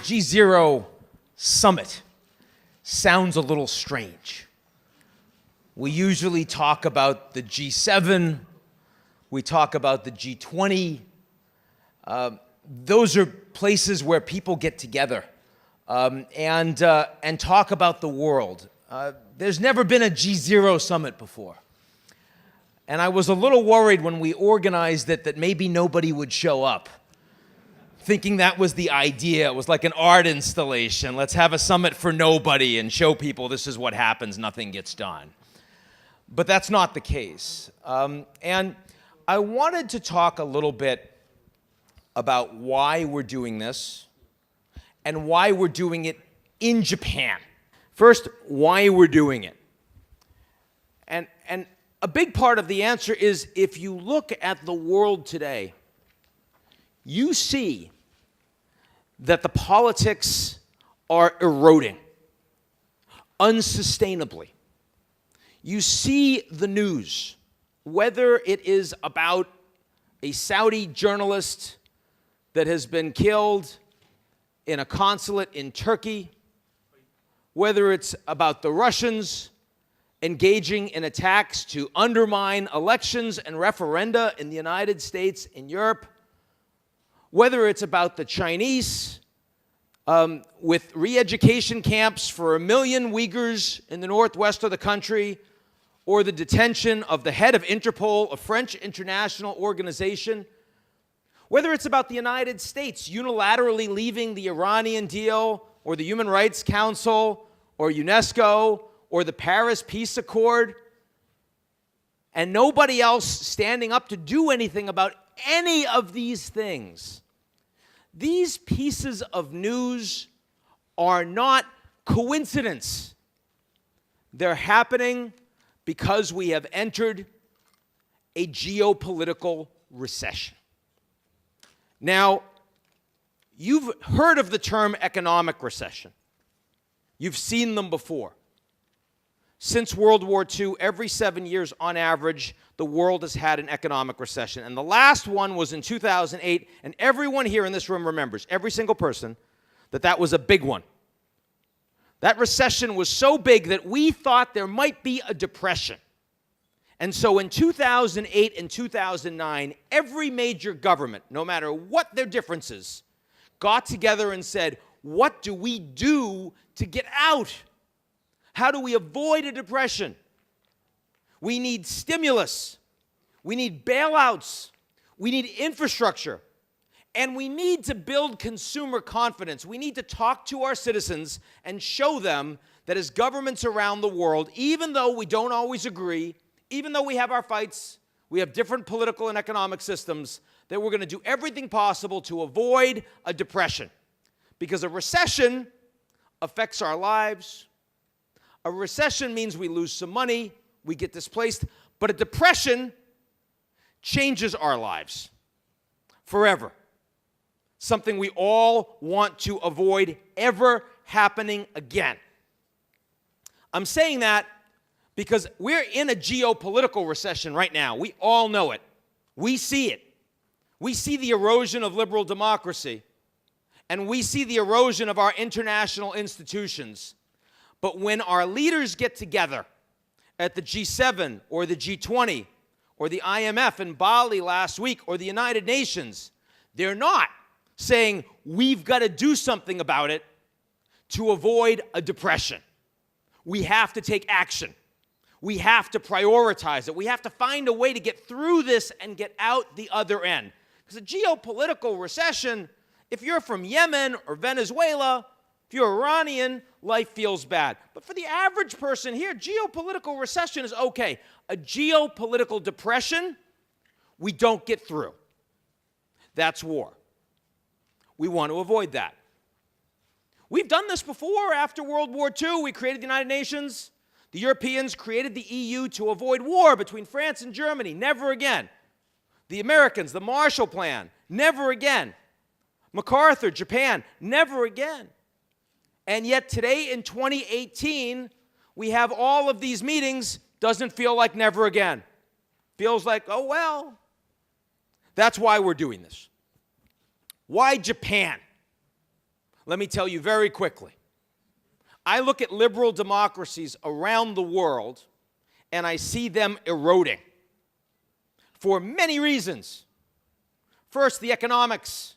GZERO summit sounds a little strange. We usually talk about the G7, we talk about the G20. Those are places where people get together and talk about the world. There's never been a GZERO summit before. And I was a little worried when we organized it that maybe nobody would show up, thinking that was the idea. It was like an art installation. Let's have a summit for nobody and show people this is what happens, nothing gets done. But that's not the case. And I wanted to talk a little bit about why we're doing this and why we're doing it in Japan. First, why we're doing it. And a big part of the answer is if you look at the world today, you see that the politics are eroding unsustainably. You see the news, whether it is about a Saudi journalist that has been killed in a consulate in Turkey, whether it's about the Russians engaging in attacks to undermine elections and referenda in the United States and Europe, whether it's about the Chinese with re-education camps for 1 million Uyghurs in the northwest of the country, or the detention of the head of Interpol, a French international organization, whether it's about the United States unilaterally leaving the Iranian deal, or the Human Rights Council, or UNESCO, or the Paris Peace Accord, and nobody else standing up to do anything about any of these things. These pieces of news are not coincidence. They're happening because we have entered a geopolitical recession. Now, you've heard of the term economic recession. You've seen them before. Since World War II, every 7 years on average, the world has had an economic recession. And the last one was in 2008, and everyone here in this room remembers, every single person, that that was a big one. That recession was so big that we thought there might be a depression. And so in 2008 and 2009, every major government, no matter what their differences, got together and said, what do we do to get out? How do we avoid a depression? We need stimulus. We need bailouts. We need infrastructure. And we need to build consumer confidence. We need to talk to our citizens and show them that as governments around the world, even though we don't always agree, even though we have our fights, we have different political and economic systems, that we're going to do everything possible to avoid a depression. Because a recession affects our lives. A recession means we lose some money, we get displaced, but a depression changes our lives forever. Something we all want to avoid ever happening again. I'm saying that because we're in a geopolitical recession right now. We all know it. We see it. We see the erosion of liberal democracy, and we see the erosion of our international institutions. But when our leaders get together at the G7 or the G20 or the IMF in Bali last week or the United Nations, they're not saying we've got to do something about it to avoid a depression. We have to take action. We have to prioritize it. We have to find a way to get through this and get out the other end. Because a geopolitical recession, if you're from Yemen or Venezuela, if you're Iranian, life feels bad. But for the average person here, geopolitical recession is okay. A geopolitical depression, we don't get through. That's war. We want to avoid that. We've done this before. After World War II, we created the United Nations. The Europeans created the EU to avoid war between France and Germany. Never again. The Americans, the Marshall Plan. Never again. MacArthur, Japan. Never again. And yet today in 2018, we have all of these meetings. Doesn't feel like never again. Feels like, oh well. That's why we're doing this. Why Japan? Let me tell you very quickly. I look at liberal democracies around the world, and I see them eroding for many reasons. First, the economics.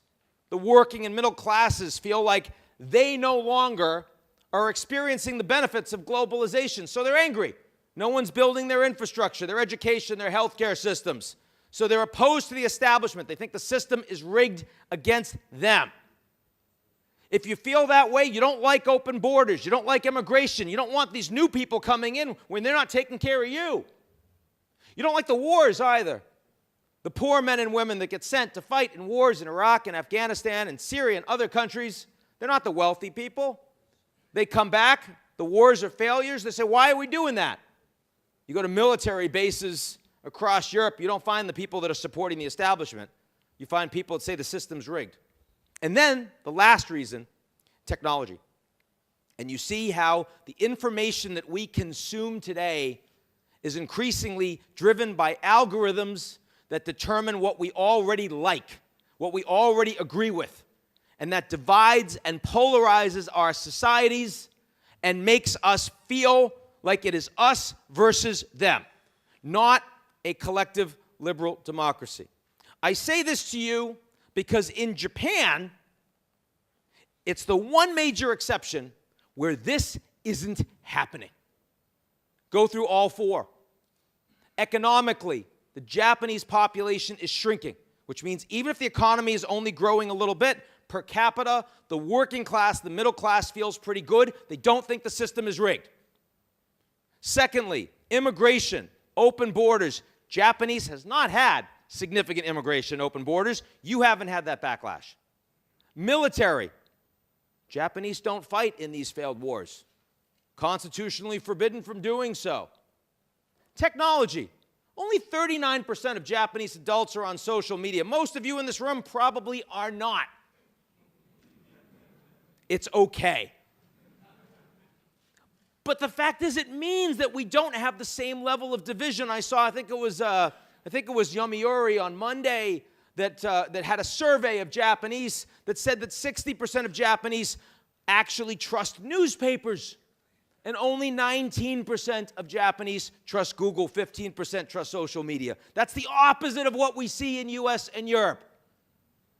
The working and middle classes feel like they no longer are experiencing the benefits of globalization, so they're angry. No one's building their infrastructure, their education, their healthcare systems. So they're opposed to the establishment. They think the system is rigged against them. If you feel that way, you don't like open borders, you don't like immigration, you don't want these new people coming in when they're not taking care of you. You don't like the wars either. The poor men and women that get sent to fight in wars in Iraq and Afghanistan and Syria and other countries, they're not the wealthy people. They come back, the wars are failures, they say, why are we doing that? You go to military bases across Europe, you don't find the people that are supporting the establishment. You find people that say the system's rigged. And then, the last reason, technology. And you see how the information that we consume today is increasingly driven by algorithms that determine what we already like, what we already agree with, and that divides and polarizes our societies and makes us feel like it is us versus them, not a collective liberal democracy. I say this to you because in Japan, it's the one major exception where this isn't happening. Go through all four. Economically, the Japanese population is shrinking, which means even if the economy is only growing a little bit, per capita, the working class, the middle class feels pretty good. They don't think the system is rigged. Secondly, immigration, open borders. Japanese has not had significant immigration, open borders. You haven't had that backlash. Military. Japanese don't fight in these failed wars. Constitutionally forbidden from doing so. Technology. Only 39% of Japanese adults are on social media. Most of you in this room probably are not. It's okay. But the fact is, it means that we don't have the same level of division. I think it was Yomiuri on Monday that had a survey of Japanese that said that 60% of Japanese actually trust newspapers. And only 19% of Japanese trust Google, 15% trust social media. That's the opposite of what we see in US and Europe.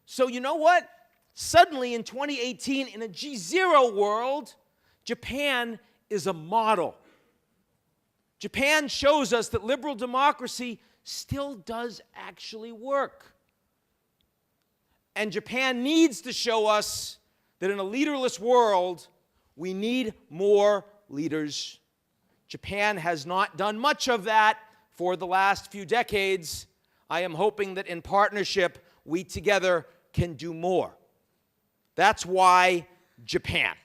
So you know what? Suddenly in 2018, in a GZERO world, Japan is a model. Japan shows us that liberal democracy still does actually work. And Japan needs to show us that in a leaderless world, we need more leaders. Japan has not done much of that for the last few decades. I am hoping that in partnership, we together can do more. That's why Japan.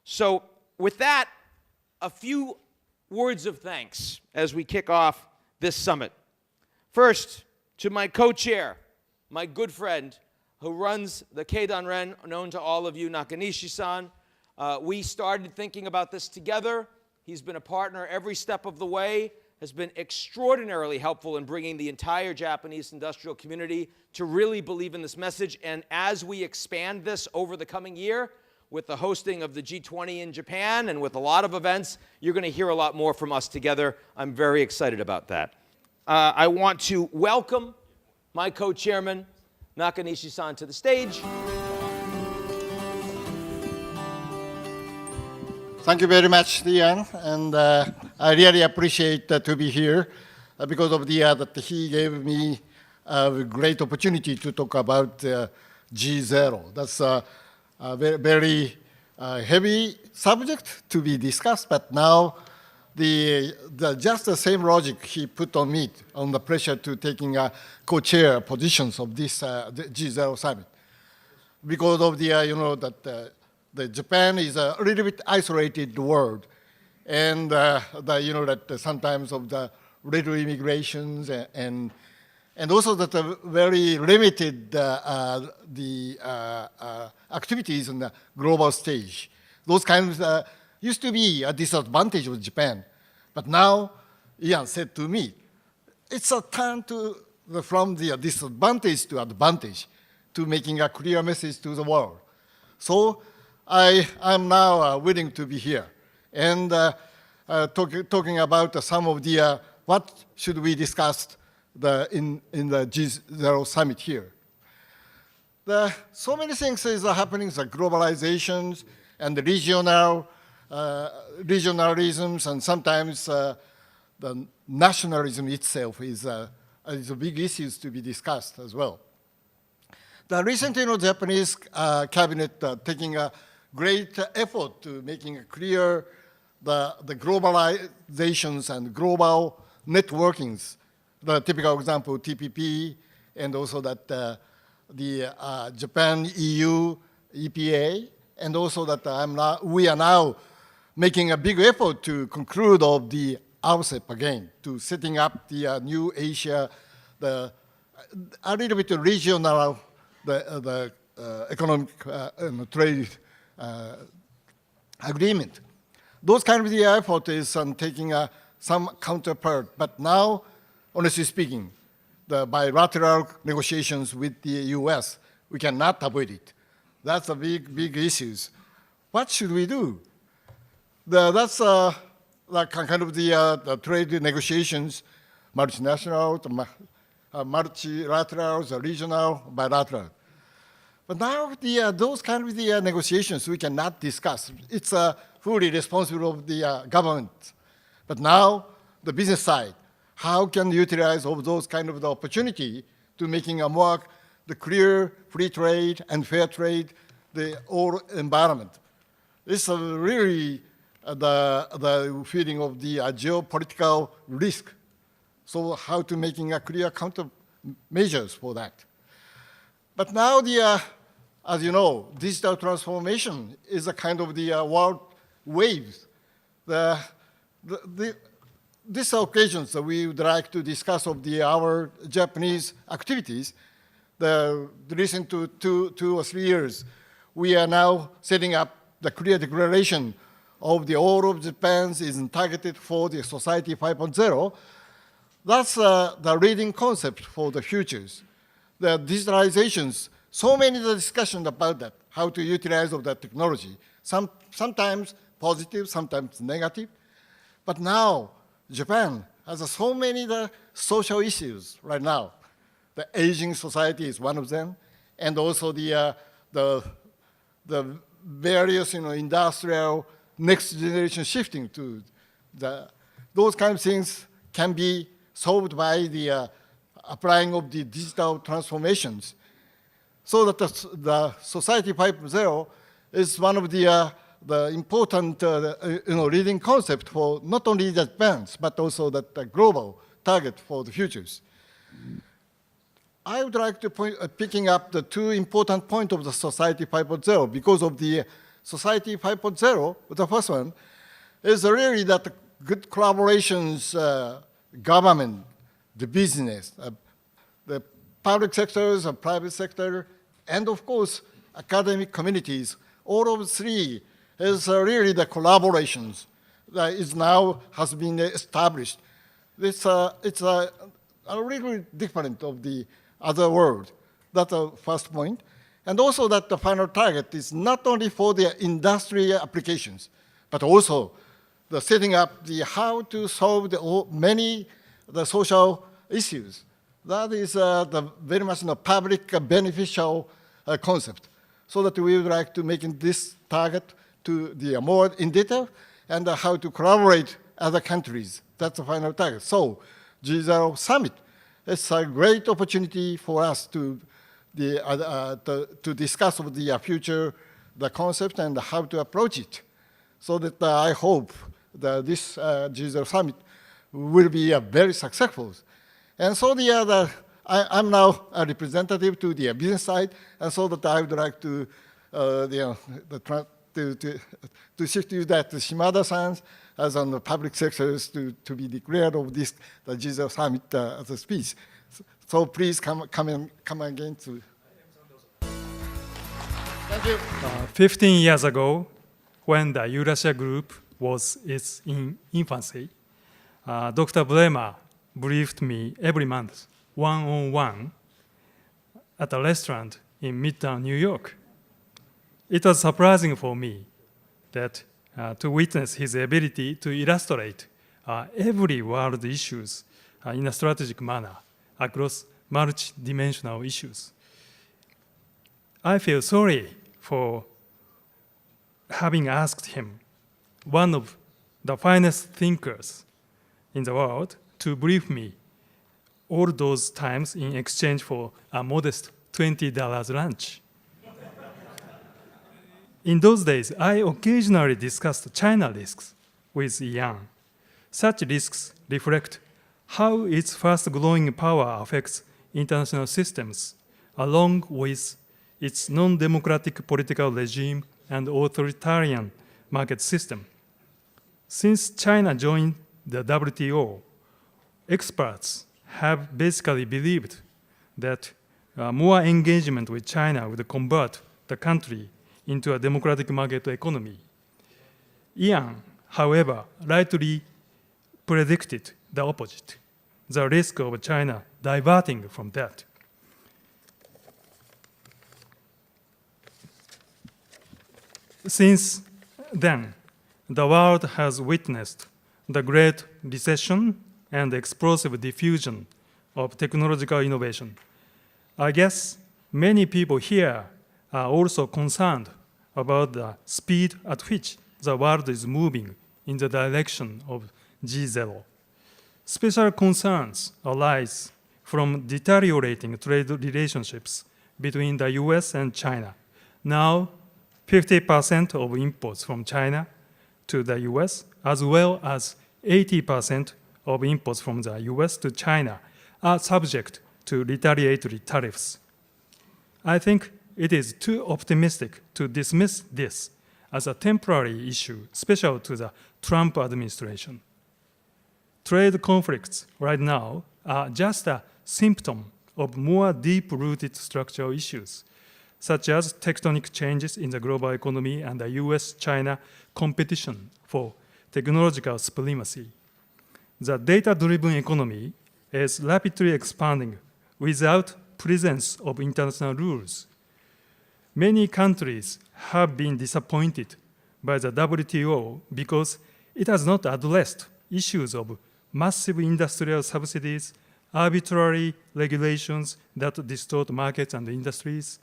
So with that, a few words of thanks as we kick off this summit. First, to my co-chair, my good friend who runs the Keidanren, known to all of you, Nakanishi-san. We started thinking about this together. He's been a partner every step of the way, has been extraordinarily helpful in bringing the entire Japanese industrial community to really believe in this message. And as we expand this over the coming year, with the hosting of the G20 in Japan and with a lot of events, you're going to hear a lot more from us together. I'm very excited about that. I want to welcome my co-chairman, Nakanishi-san, to the stage. Thank you very much, Ian, and I really appreciate to be here because of that he gave me a great opportunity to talk about GZERO. That's a very heavy subject to be discussed, but now just the same logic he put on me on the pressure to taking co-chair positions of this the GZERO summit because of that. The Japan is a little bit isolated world, and that sometimes of the little immigrations and also that very limited activities on the global stage. Those kinds used to be a disadvantage of Japan, but now Ian said to me, it's a turn from the disadvantage to advantage, to making a clear message to the world. So I'm now willing to be here and talking about some of the, what should we discuss in the GZERO summit here. So many things is happening, the globalizations and the regionalisms, and sometimes the nationalism itself is a big issues to be discussed as well. The recent, Japanese cabinet taking a great effort to making clear the globalizations and global networkings. The typical example, TPP, and also that the Japan, EU, EPA, and also that we are now making a big effort to conclude of the RCEP again, to setting up the new Asia, a little bit regional, the economic trade agreement. Those kind of the effort is taking some counterpart, but now, honestly speaking, the bilateral negotiations with the US, we cannot avoid it. That's a big issues. What should we do? That's like kind of the trade negotiations, multinational, multilaterals, regional, bilateral. But now those kind of the negotiations we cannot discuss. It's fully responsible of the government. But now the business side, how can you utilize all those kind of the opportunity to making a more clear free trade and fair trade, the whole environment. It's really the feeling of the geopolitical risk. So how to making a clear countermeasures for that. But now as you know, digital transformation is a kind of the world waves. These occasions that we would like to discuss of our Japanese activities. The recent 2 or 3 years, we are now setting up the clear declaration of the all of Japan's is targeted for the Society 5.0. That's the leading concept for the futures. The digitalizations, so many discussions about that, how to utilize of that technology. Sometimes positive, sometimes negative. But now, Japan has so many social issues right now. The aging society is one of them, and also the various industrial next generation shifting to those kind of things can be solved by the applying of the digital transformations. So that the Society 5.0 is one of the important leading concept for not only Japan's but also the global target for the futures. I would like to picking up the 2 important points of the Society 5.0 because of the Society 5.0. The first one is really that good collaborations, government, the business, the public sectors, the private sector, and of course academic communities. All of 3 is really the collaborations that has been established. It's a little different of the other world. That's the first point. And also that the final target is not only for the industry applications, but also the setting up the how to solve many social issues. That is the very much public beneficial concept. So that we would like to make this target to the more in detail and how to collaborate other countries. That's the final target. So GZERO Summit. It's a great opportunity for us to discuss the future, the concept, and how to approach it. So that I hope that this GZERO Summit will be very successful. And so I'm now a representative to the business side, and so that I would like to shift you that Shimada-san as on the public sectors to be declared of the GZERO Summit as a speech. So please come again to. Thank you. 15 years ago, when the Eurasia group was in infancy, Dr. Bremmer briefed me every month, one-on-one, at a restaurant in Midtown, New York. It was surprising for me that to witness his ability to illustrate every world issues in a strategic manner across multi-dimensional issues. I feel sorry for having asked him, one of the finest thinkers in the world, to brief me all those times in exchange for a modest $20 lunch. In those days, I occasionally discussed China risks with Ian. Such risks reflect how its fast-growing power affects international systems, along with its non-democratic political regime and authoritarian market system. Since China joined the WTO, experts have basically believed that more engagement with China would convert the country into a democratic market economy. Ian, however, rightly predicted the opposite, the risk of China diverting from that. Since then, the world has witnessed the Great Recession and the explosive diffusion of technological innovation. I guess many people here are also concerned about the speed at which the world is moving in the direction of GZERO. Special concerns arise from deteriorating trade relationships between the US and China. Now, 50% of imports from China to the US, as well as 80% of imports from the US to China, are subject to retaliatory tariffs. I think it is too optimistic to dismiss this as a temporary issue special to the Trump administration. Trade conflicts right now are just a symptom of more deep-rooted structural issues, such as tectonic changes in the global economy and the US-China competition for technological supremacy. The data-driven economy is rapidly expanding without presence of international rules. Many countries have been disappointed by the WTO because it has not addressed issues of massive industrial subsidies, arbitrary regulations that distort markets and industries,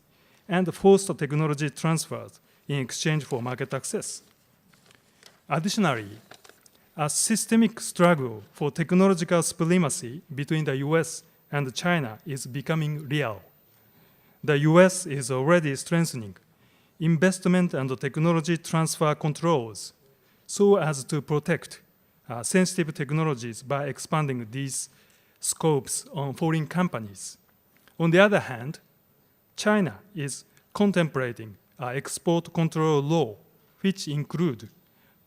and forced technology transfers in exchange for market access. Additionally, a systemic struggle for technological supremacy between the US and China is becoming real. The US is already strengthening investment and technology transfer controls so as to protect sensitive technologies by expanding these scopes on foreign companies. On the other hand, China is contemplating an export control law, which include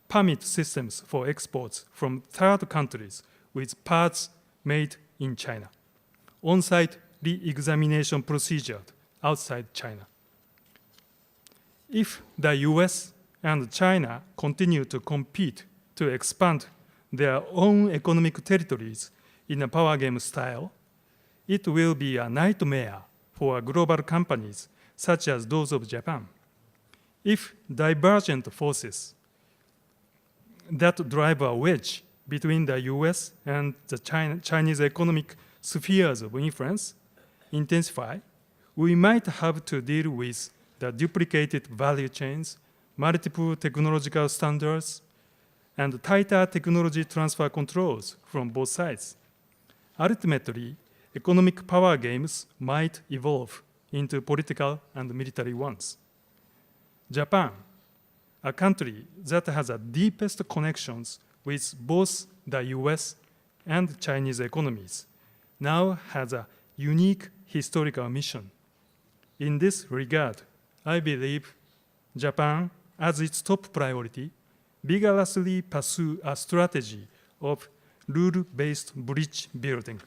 permit systems for exports from third countries with parts made in China, on-site re-examination procedure outside China. If the US and China continue to compete to expand their own economic territories in a power game style, it will be a nightmare for global companies such as those of Japan. If divergent forces that drive a wedge between the US and the Chinese economic spheres of influence intensify, we might have to deal with the duplicated value chains, multiple technological standards, and tighter technology transfer controls from both sides. Ultimately, economic power games might evolve into political and military ones. Japan, a country that has the deepest connections with both the US and Chinese economies, now has a unique historical mission. In this regard, I believe Japan, as its top priority, vigorously pursue a strategy of rule-based bridge building.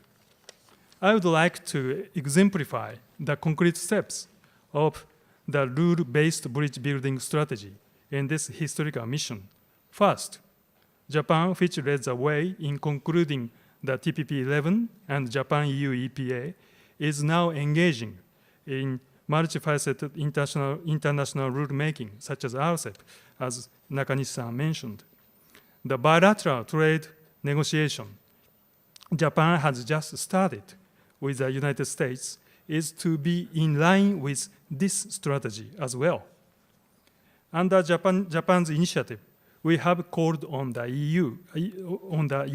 I would like to exemplify the concrete steps of the rule-based bridge building strategy in this historical mission. First, Japan, which led the way in concluding the TPP-11 and Japan-EU EPA, is now engaging in multifaceted international rule-making, such as RCEP, as Nakanishi-san mentioned. The bilateral trade negotiation Japan has just started with the United States is to be in line with this strategy as well. Under Japan's initiative, we have called on the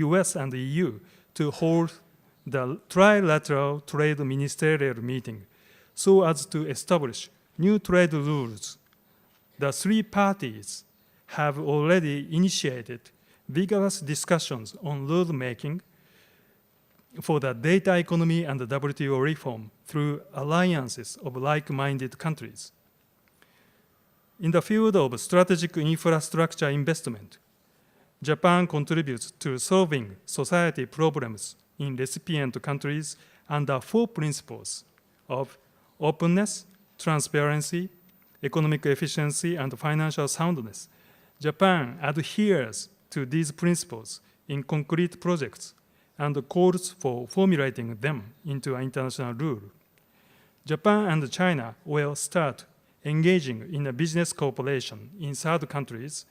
US and the EU to hold the trilateral trade ministerial meeting so as to establish new trade rules. The three parties have already initiated vigorous discussions on rule-making for the data economy and the WTO reform through alliances of like-minded countries. In the field of strategic infrastructure investment, Japan contributes to solving society problems in recipient countries under 4 principles of openness, transparency, economic efficiency, and financial soundness. Japan adheres to these principles in concrete projects and calls for formulating them into an international rule. Japan and China will start engaging in a business cooperation in third countries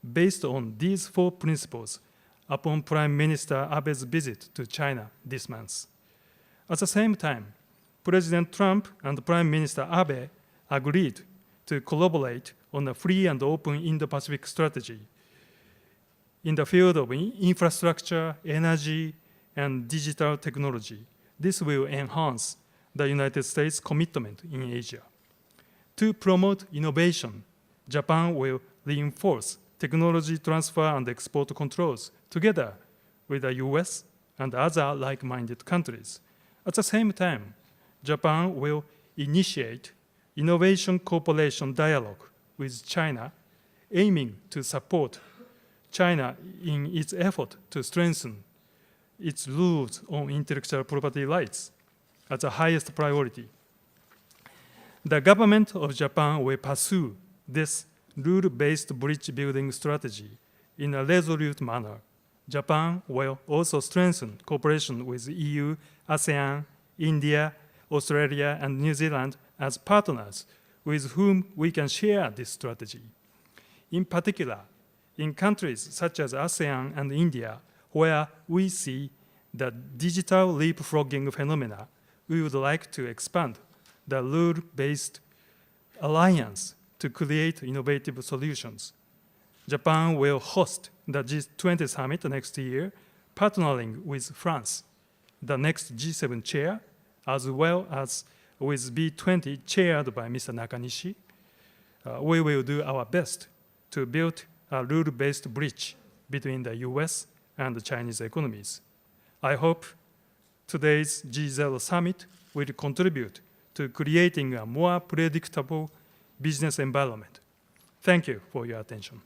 based on these 4 principles upon Prime Minister Abe's visit to China this month. At the same time, President Trump and Prime Minister Abe agreed to collaborate on a free and open Indo-Pacific strategy in the field of infrastructure, energy, and digital technology. This will enhance the United States' commitment in Asia. To promote innovation, Japan will reinforce technology transfer and export controls together with the US and other like-minded countries. At the same time, Japan will initiate innovation cooperation dialogue with China, aiming to support China in its effort to strengthen its rules on intellectual property rights as the highest priority. The government of Japan will pursue this rule-based bridge building strategy in a resolute manner. Japan will also strengthen cooperation with EU, ASEAN, India, Australia, and New Zealand as partners with whom we can share this strategy. In particular, in countries such as ASEAN and India, where we see the digital leapfrogging phenomena, we would like to expand the rule-based alliance to create innovative solutions. Japan will host the G20 summit next year, partnering with France, the next G7 chair, as well as with B20 chaired by Mr. Nakanishi. We will do our best to build a rule-based bridge between the US and the Chinese economies. I hope today's GZERO summit will contribute to creating a more predictable business environment. Thank you for your attention.